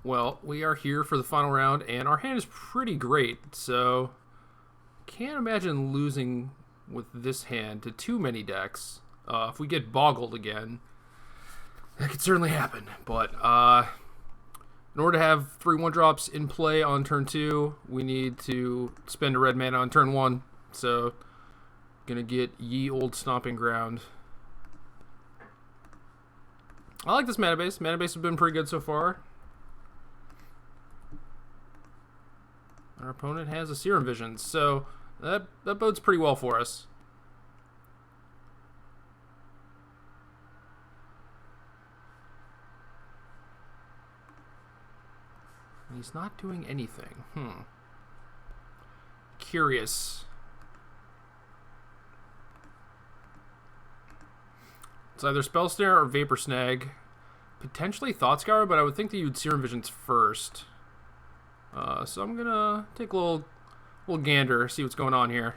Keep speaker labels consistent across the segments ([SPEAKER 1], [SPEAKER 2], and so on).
[SPEAKER 1] Well, we are here for the final round, and our hand is pretty great, so can't imagine losing with this hand to too many decks. If we get boggled again, that could certainly happen. But in order to have 3 1-drops in play on turn 2, we need to spend a red mana on turn 1. So, gonna get Ye Old Stomping Ground. I like this mana base. Mana base has been pretty good so far. Our opponent has a Serum Vision, so that bodes pretty well for us. He's not doing anything. Curious. It's either Spell Snare or Vapor Snag. Potentially Thought Scour, but I would think that you'd Serum Visions first. So I'm gonna take a little gander, see what's going on here.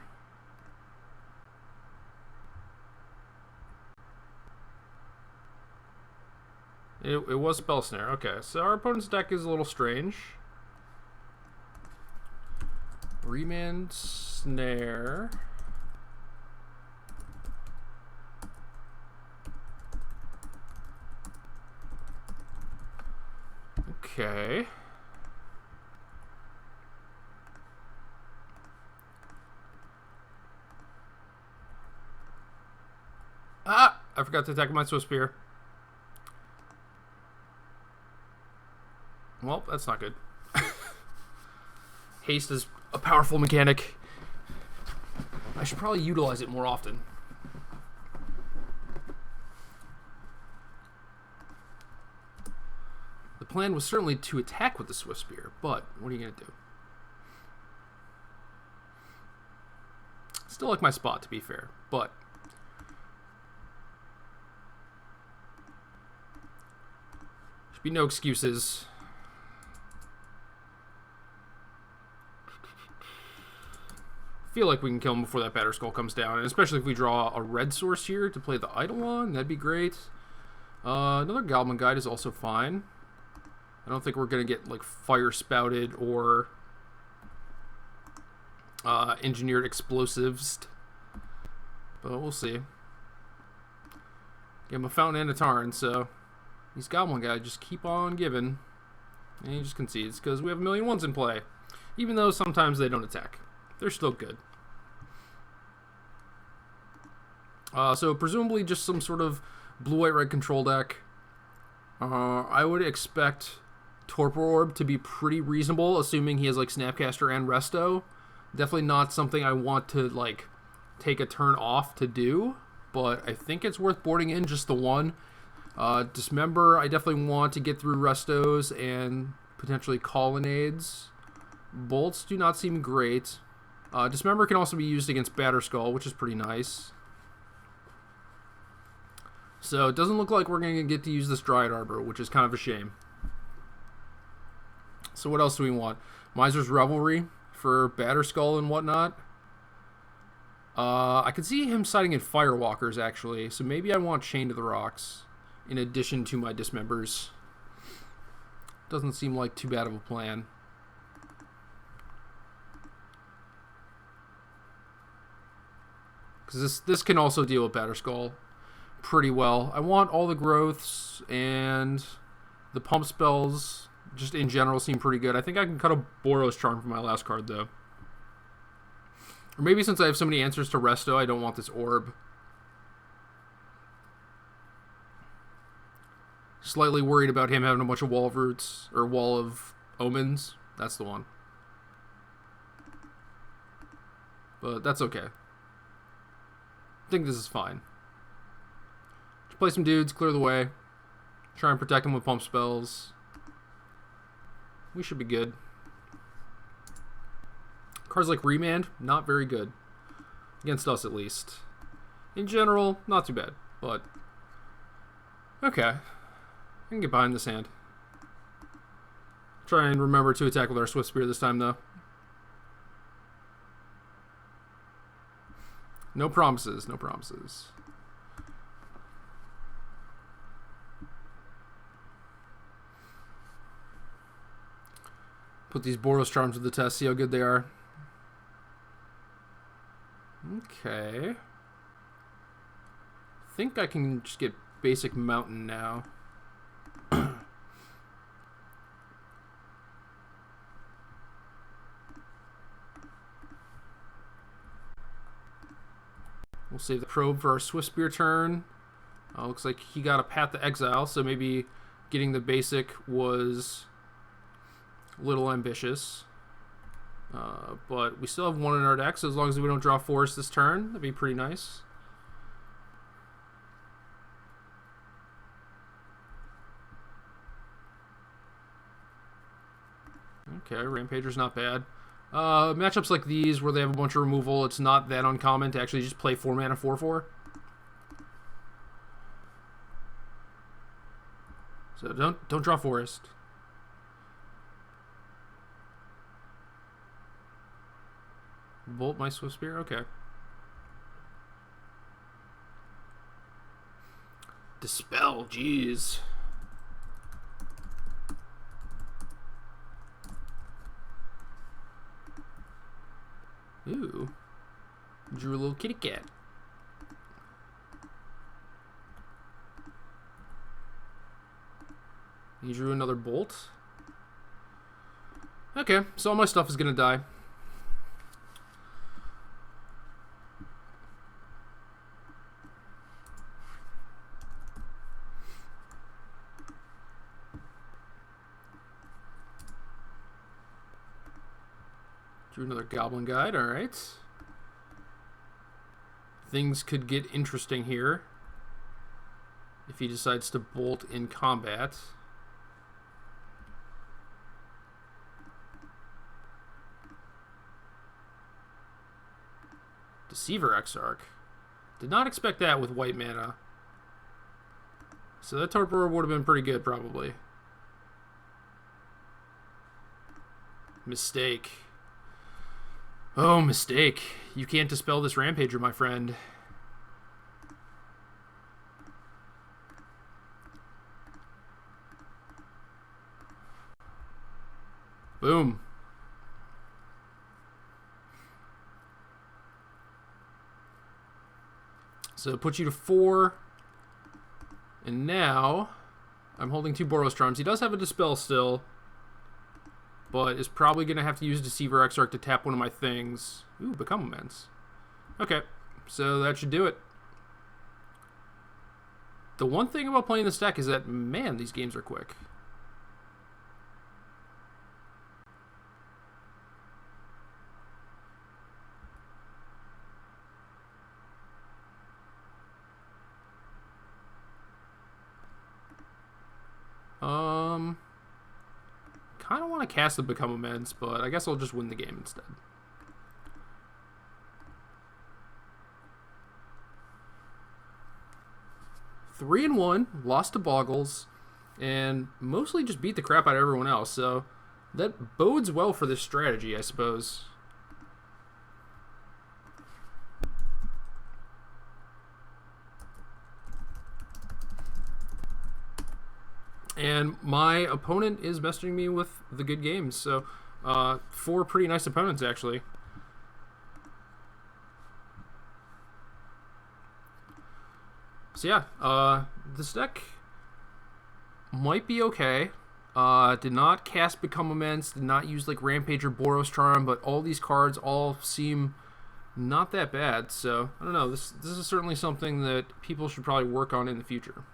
[SPEAKER 1] It was Spell Snare. Okay, so our opponent's deck is a little strange. Remand Snare. Okay. Ah! I forgot to attack my Swift Spear. Well, that's not good. Haste is a powerful mechanic. I should probably utilize it more often. The plan was certainly to attack with the Swift Spear, but what are you going to do? Still like my spot, to be fair, but should be no excuses. Feel like we can kill him before that Batter Skull comes down, and especially if we draw a red source here to play the Idol on, that'd be great. Another Goblin Guide is also fine. I don't think we're going to get like Fire Spouted or Engineered Explosives, but we'll see. Give him a Fountain and a Tarn, so these Goblin Guide just keep on giving, and he just concedes because we have 1,000,001s in play, even though sometimes they don't attack. They're still good. So presumably just some sort of blue-white-red control deck. I would expect Torpor Orb to be pretty reasonable, assuming he has like Snapcaster and Resto. Definitely not something I want to like take a turn off to do, but I think it's worth boarding in just the one. Dismember, I definitely want to get through Restos and potentially Colonnades. Bolts do not seem great. Dismember can also be used against Batterskull, which is pretty nice. So it doesn't look like we're going to get to use this Dryad Arbor, which is kind of a shame. So what else do we want? Miser's Revelry for Batterskull and whatnot. I could see him siding in Firewalkers, actually. So maybe I want Chain to the Rocks in addition to my Dismembers. Doesn't seem like too bad of a plan. Because this can also deal with Batterskull pretty well. I want all the growths, and the pump spells just in general seem pretty good. I think I can cut a Boros Charm for my last card, though. Or maybe since I have so many answers to Resto, I don't want this orb. Slightly worried about him having a bunch of Wall of Roots, or Wall of Omens. That's the one. But that's okay. I think this is fine. Just play some dudes, clear the way. Try and protect them with pump spells. We should be good. Cards like Remand, not very good. Against us, at least. In general, not too bad. But, okay. I can get behind this hand. Try and remember to attack with our Swift Spear this time, though. No promises, no promises. Put these Boros Charms to the test, see how good they are. Okay. I think I can just get basic Mountain now. We'll save the Probe for our Swift Spear turn. Looks like he got a Path to Exile, so maybe getting the basic was a little ambitious. But we still have one in our deck, so as long as we don't draw Forest this turn, that'd be pretty nice. Okay, Rampager's not bad. Matchups like these where they have a bunch of removal, it's not that uncommon to actually just play 4 mana 4/4. So don't draw Forest. Bolt my Swift Spear? Okay. Dispel, jeez. Ooh. Drew a little kitty cat. He drew another bolt. Okay, so all my stuff is gonna die. Drew another Goblin Guide, alright. Things could get interesting here if he decides to bolt in combat. Deceiver Exarch. Did not expect that with white mana. So that Torpor would have been pretty good, probably. Mistake. Oh, mistake. You can't dispel this Rampager, my friend. Boom. So it puts you to 4. And now I'm holding 2 Boros Charms. He does have a Dispel still, but is probably going to have to use Deceiver Exarch to tap one of my things. Ooh, Become Immense. Okay, so that should do it. The one thing about playing this deck is that, man, these games are quick. Kind of want to cast the Become Immense, but I guess I'll just win the game instead. Three and 1, lost to Boggles, and mostly just beat the crap out of everyone else, so that bodes well for this strategy, I suppose. And my opponent is messaging me with the good games. So 4 pretty nice opponents, actually. So yeah, this deck might be okay. Did not cast Become Immense, did not use like Rampage or Boros Charm, but all these cards all seem not that bad. So I don't know, this is certainly something that people should probably work on in the future.